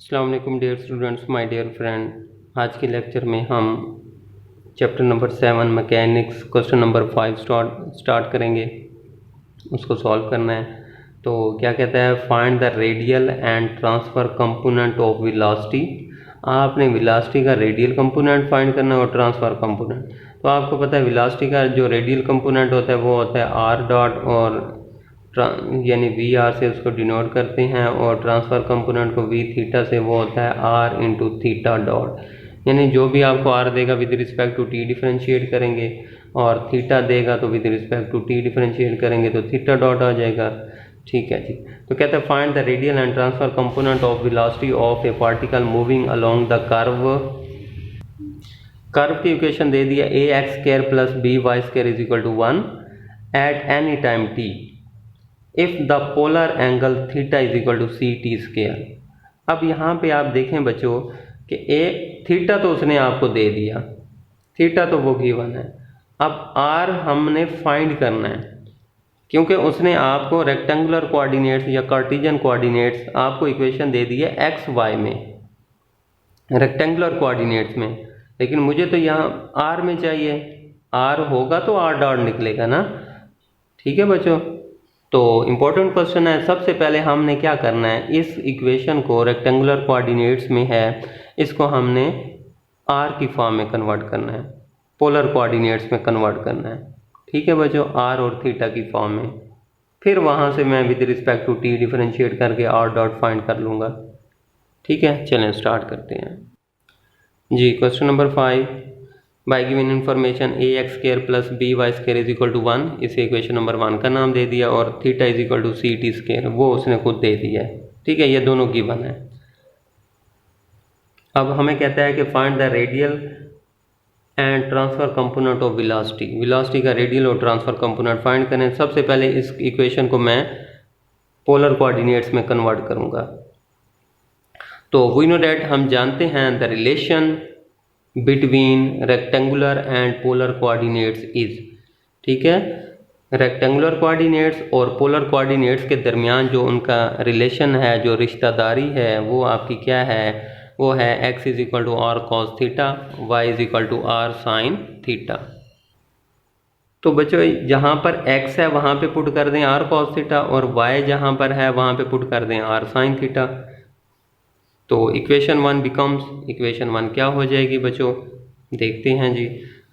अस्सलाम वालेकुम dear students, my dear friend. आज के लेक्चर में हम chapter number 7 mechanics question number 5 start करेंगे। उसको सॉल्व करना है। तो क्या कहता है, find the radial and transfer component of velocity. आपने वेलोसिटी का रेडियल कंपोनेंट फाइंड करना है और ट्रांसफ़र कंपोनेंट। तो आपको पता है वेलोसिटी का जो रेडियल कंपोनेंट होता है वो होता है आर डॉट, और यानी वी आर से उसको डिनोट करते हैं, और ट्रांसफ़र कंपोनेंट को वी थीटा से वो होता है आर इंटू थीटा डॉट। यानी जो भी आपको आर देगा with respect to T differentiate करेंगे, और थीटा देगा तो with respect to T differentiate करेंगे तो थीटा डॉट आ जाएगा। ठीक है जी। तो कहते हैं find the radial and transfer component of velocity of a particle moving along the curve की इक्वेशन दे दिया a x square plus B Y square is equal to 1 at any time t if the polar angle theta is equal to C T square. अब यहाँ पे आप देखें बच्चों कि ए थीटा तो उसने आपको दे दिया, थीटा तो वो गिवन है। अब आर हमने फाइंड करना है, क्योंकि उसने आपको रेक्टेंगुलर कोऑर्डिनेट्स या कार्टेशियन कोऑर्डिनेट्स आपको इक्वेशन दे दी है एक्स वाई में, रेक्टेंगुलर कोऑर्डिनेट्स में। लेकिन मुझे तो यहाँ आर में चाहिए, आर होगा तो आर डॉट निकलेगा ना। ठीक है बच्चों, तो इम्पोर्टेंट क्वेश्चन है। सबसे पहले हमने क्या करना है, इस इक्वेशन को रेक्टेंगुलर कोऑर्डिनेट्स में है, इसको हमने आर की फॉर्म में कन्वर्ट करना है, पोलर कोऑर्डिनेट्स में कन्वर्ट करना है। ठीक है बच्चों, आर और थीटा की फॉर्म में। फिर वहाँ से मैं with respect to T differentiate करके आर डॉट फाइंड कर लूँगा। ठीक है, चलें स्टार्ट करते हैं जी। Question number 5, by given information a x square plus B Y square is equal to 1, इसे इक्वेशन नंबर 1 का नाम दे दिया, और theta is equal to C T square वो उसने खुद दे दिया है। ठीक है, ये दोनों गिवन है। अब हमें कहता है कि find the radial and transfer component of velocity. Velocity का रेडियल और ट्रांसफ़र कंपोनेंट फाइंड करें। सबसे पहले इस इक्वेशन को मैं पोलर कोऑर्डिनेट्स में कन्वर्ट करूँगा। तो वी नो डैट, हम जानते हैं the relation between rectangular and polar coordinates is. ठीक है, रेक्टेंगुलर कोऑर्डिनेट्स और पोलर कोऑर्डिनेट्स के दरमियान जो उनका रिलेशन है, जो रिश्तेदारी है, वो आपकी क्या है, वो है x is equal to R cos theta, y is equal to R sine theta. तो बच्चों जहाँ पर x है वहाँ पे पुट कर दें आर कॉस थीटा, और y जहाँ पर है वहाँ पे पुट कर दें आर साइन थीटा। तो इक्वेशन 1 बिकम्स, इक्वेशन 1 क्या हो जाएगी बच्चों, देखते हैं जी।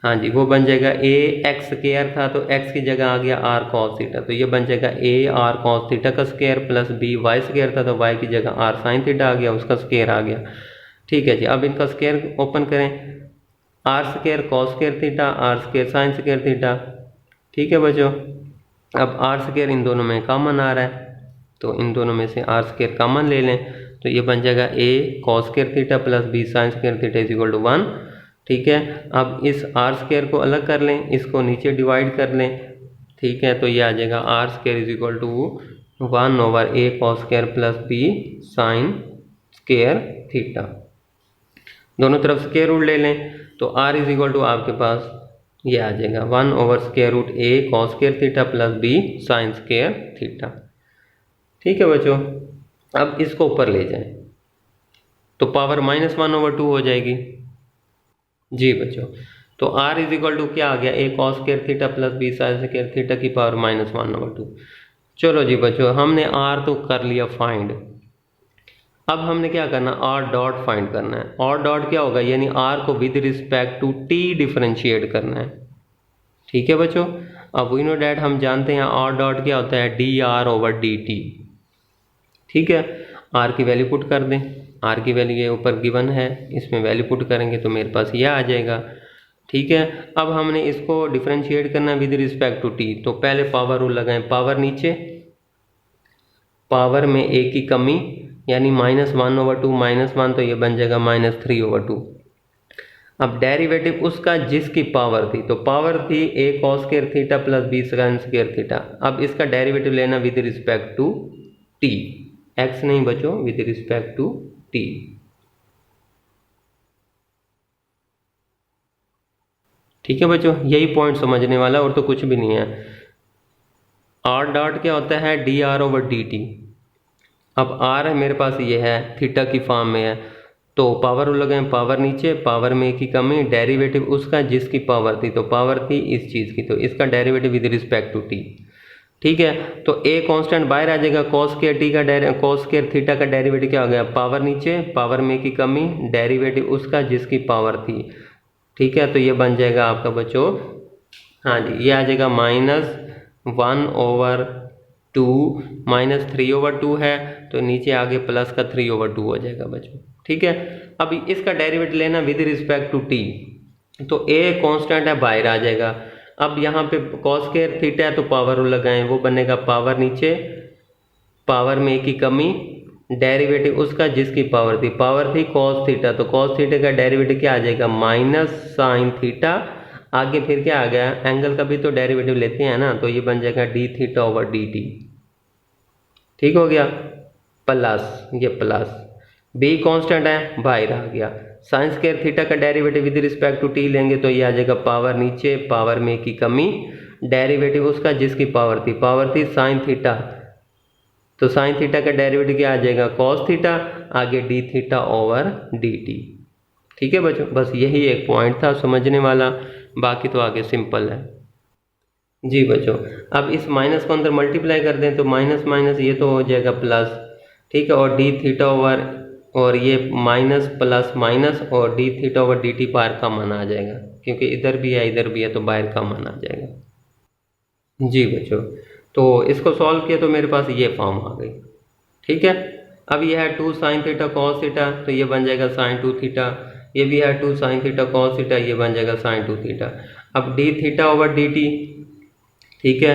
हाँ जी, वो बन जाएगा ए एक्स स्क्वायर था तो x की जगह आ गया आर कॉस थीटा, तो ये बन जाएगा ए आर कॉस थीटा का square plus B Y square था तो y की जगह आर साइन थीटा आ गया, उसका स्क्वायर आ गया। ठीक है जी, अब इनका स्क्वायर ओपन करें, R square cos square theta, R square sine square theta. ठीक है बच्चों, अब आर स्क्वायर इन दोनों में कॉमन आ रहा है, तो इन दोनों में से आर स्क्वायर कॉमन ले लें, तो ये बन जाएगा a cos square theta plus B sine square theta is equal to 1। ठीक है, अब इस आर स्क्वायर को अलग कर लें, इसको नीचे डिवाइड कर लें। ठीक है, तो ये आ जाएगा R square is equal to 1 over A cos square plus B sine square theta. दोनों तरफ स्क्वायर रूट ले लें, तो आर इज इक्वल टू आपके पास ये आ जाएगा 1 over square root a cos square theta plus B sine square theta. ठीक है बच्चों, अब इसको ऊपर ले जाएं तो पावर -1 ओवर 2 हो जाएगी जी बच्चों। तो r इज इक्वल टू क्या आ गया, a cos square theta plus B sine square theta की पावर -1 ओवर 2। चलो जी बच्चों, हमने r तो कर लिया फाइंड। अब हमने क्या करना, r डॉट फाइंड करना है। r डॉट क्या होगा, यानी r को with respect to t differentiate करना है। ठीक है बच्चों, अब वी नो डैट, हम जानते हैं r डॉट क्या होता है, D R over D T. ठीक है, r की वैल्यू पुट कर दें, r की वैल्यू ये ऊपर गिवन है, इसमें वैल्यू पुट करेंगे तो मेरे पास यह आ जाएगा। ठीक है, अब हमने इसको डिफरेंशिएट करना है विद रिस्पेक्ट टू t, तो पहले पावर रूल लगाएं, पावर नीचे, पावर में a की कमी यानी -1 ओवर 2 -1, तो ये बन जाएगा -3 ओवर 2। अब डेरिवेटिव उसका जिसकी पावर थी, तो पावर थी a cos square theta plus b sine square theta. अब इसका डेरिवेटिव लेना with respect to t, x नहीं बच्चों, विद रिस्पेक्ट टू t। ठीक है बच्चों, यही पॉइंट समझने वाला, और तो कुछ भी नहीं है। r डॉट क्या होता है, D R over D T. अब आर है मेरे पास, ये है थीटा की फॉर्म में है, तो पावर लगाएं, पावर नीचे, पावर में की कमी, डेरिवेटिव उसका जिसकी पावर थी, तो पावर थी इस चीज़ की, तो इसका derivative with respect to T. ठीक है, तो ए कांस्टेंट बाहर आ जाएगा, कॉस स्क्वायर टी का कॉस स्क्वायर थीटा का डेरिवेटिव क्या हो गया, पावर नीचे, पावर में की कमी, डेरिवेटिव उसका जिसकी पावर थी। ठीक है, तो ये बन जाएगा आपका बच्चों, हाँ जी, ये आ जाएगा -1/2, -3/2 है, तो नीचे आगे प्लस का 3/2 हो जाएगा बच्चों। ठीक है, अब इसका डेरिवेटिव लेना विद रिस्पेक्ट टू टी, तो ए कांस्टेंट है बाहर आ जाएगा। अब यहाँ पे कॉस स्क्वायर थीटा है तो पावर लगाएं, वो बनेगा पावर नीचे, पावर में की कमी, डेरिवेटिव उसका जिसकी पावर थी कॉस थीटा, तो कॉस थीटा का डेरिवेटिव क्या आ जाएगा, माइनस साइन थीटा, आगे फिर क्या आ गया, एंगल का भी तो डेरिवेटिव लेते हैं ना, तो ये बन जाएगा d(θ/dt)। ठीक हो गया, प्लस ये प्लस बी कांस्टेंट है बाहर आ गया, साइन स्क्वायर थीटा का derivative with respect to T लेंगे तो ये आ जाएगा पावर नीचे, पावर में की कमी, डेरिवेटिव उसका जिसकी पावर थी साइन थीटा, तो साइन थीटा का डेरिवेटिव क्या आ जाएगा, कॉस थीटा, आगे d(θ/dt)। ठीक है बच्चों, बस यही एक पॉइंट था समझने वाला, बाकी तो आगे सिंपल है जी बच्चों। अब इस माइनस को अंदर मल्टीप्लाई कर दें तो माइनस माइनस ये तो हो जाएगा प्लस। ठीक है, और d(θ/, और ये माइनस प्लस माइनस, और d(θ/dt) बाहर का मान आ जाएगा, क्योंकि इधर भी है तो बाहर का मान आ जाएगा जी बच्चों। तो इसको सॉल्व किया तो मेरे पास ये फॉर्म आ गई। ठीक है, अब ये है 2 sin θ cos θ, तो ये बन जाएगा sin 2 θ, ये भी है 2 sin θ cos θ, ये बन जाएगा sin 2 θ। अब d(θ/dt), ठीक है,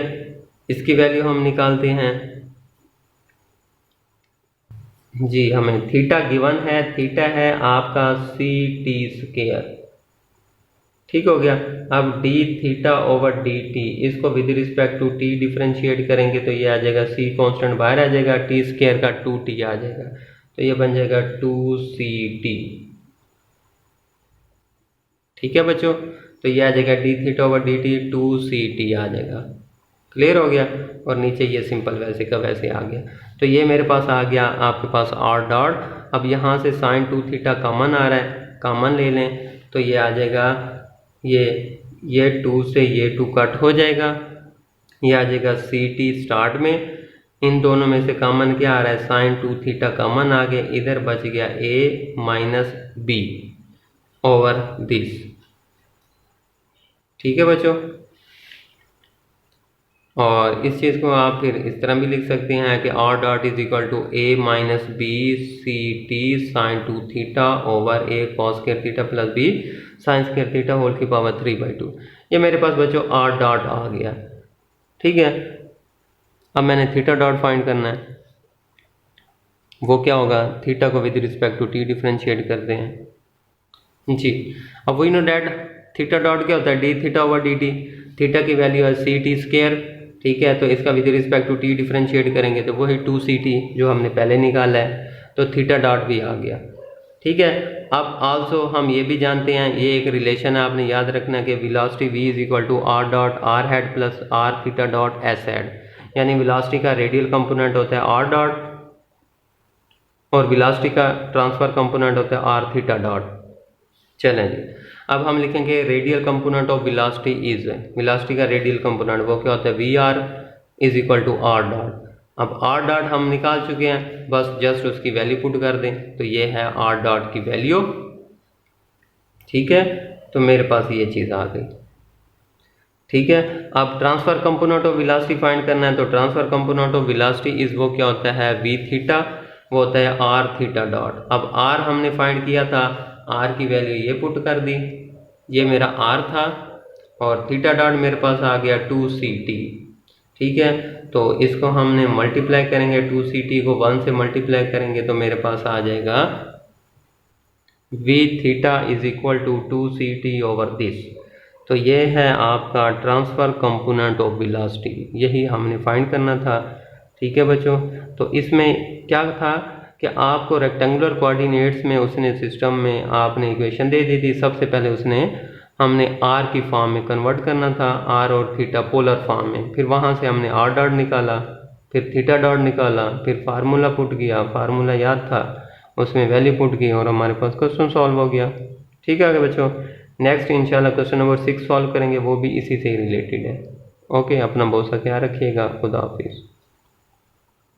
इसकी वैल्यू हम निकालते हैं जी। हमें थीटा गिवन है, थीटा है आपका c(t²). ठीक हो गया। अब d(θ/dt), इसको with respect to t differentiate करेंगे तो ये आ जाएगा c कांस्टेंट बाहर आ जाएगा, t² का 2t आ जाएगा, तो ये बन जाएगा 2ct। ठीक है बच्चों, तो ये आ जाएगा d(θ/dt) 2ct आ जाएगा। क्लियर हो गया, और नीचे ये सिंपल वैसे का वैसे आ गया। तो ये मेरे पास आ गया आपके पास r डॉट। अब यहाँ से sin 2θ कॉमन आ रहा है, कॉमन ले लें तो ये आ जाएगा, ये 2 से ये 2 कट हो जाएगा, ये आ जाएगा ct स्टार्ट में, इन दोनों में से कॉमन क्या आ रहा है, sin 2θ कॉमन आ गया, इधर बच गया a minus b over this. ठीक है बच्चों, और इस चीज़ को आप फिर इस तरह भी लिख सकते हैं कि r dot is equal to a minus b ct sin 2θ over a cos square theta plus b sin square theta whole की पावर 3/2। ये मेरे पास बच्चों r डॉट आ गया। ठीक है, अब मैंने थीटा डॉट फाइंड करना है, वो क्या होगा, थीटा को with respect to t differentiate करते हैं जी। अब we know that theta dot क्या होता है, d(θ/dt), थीटा की वैल्यू है ct²। ठीक है, तो इसका with respect to t differentiate करेंगे तो वही 2ct जो हमने पहले निकाला है, तो थीटा डॉट भी आ गया। ठीक है, अब आल्सो हम ये भी जानते हैं, ये एक रिलेशन है आपने याद रखना कि velocity v is equal to r dot r head plus r theta dot s head, यानी वेलोसिटी का रेडियल कंपोनेंट होता है r डॉट और वेलोसिटी का ट्रांसफर कंपोनेंट होता है r थीटा डॉट। चलें जी, अब हम लिखेंगे radial component of velocity is, velocity का रेडियल कंपोनेंट वो क्या होता है, vr is equal to r dot. अब r डॉट हम निकाल चुके हैं, बस जस्ट उसकी वैल्यू पुट कर दें, तो ये है r डॉट की वैल्यू। ठीक है, तो मेरे पास ये चीज़ आ गई। ठीक है, अब transfer component of velocity find करना है, तो transfer component of velocity is वो क्या होता है, v थीटा, वो होता है r थीटा डॉट। अब r हमने फाइंड किया था, r की वैल्यू ये पुट कर दी, ये मेरा r था, और थीटा डॉट मेरे पास आ गया 2ct। ठीक है, तो इसको हमने मल्टीप्लाई करेंगे, 2ct को 1 से मल्टीप्लाई करेंगे तो मेरे पास आ जाएगा v theta is equal to 2ct over this. तो ये है आपका ट्रांसफर कंपोनेंट ऑफ वेलोसिटी, यही हमने फाइंड करना था। ठीक है बच्चों, तो इसमें क्या था कि आपको रेक्टेंगुलर कोऑर्डिनेट्स में उसने सिस्टम में आपने इक्वेशन दे दी थी। सबसे पहले हमने r की फॉर्म में कन्वर्ट करना था, r और थीटा पोलर फॉर्म में, फिर वहाँ से हमने r डॉट निकाला, फिर थीटा डॉट निकाला, फिर फार्मूला पुट किया, फार्मूला याद था, उसमें वैल्यू पुट की और हमारे पास क्वेश्चन सॉल्व हो गया। ठीक है बच्चों, नेक्स्ट इंशाल्लाह क्वेश्चन नंबर 6 सॉल्व करेंगे, वो भी इसी से ही रिलेटेड है। ओके, अपना बहुत सा ख्याल रखिएगा। खुदा हाफिज़।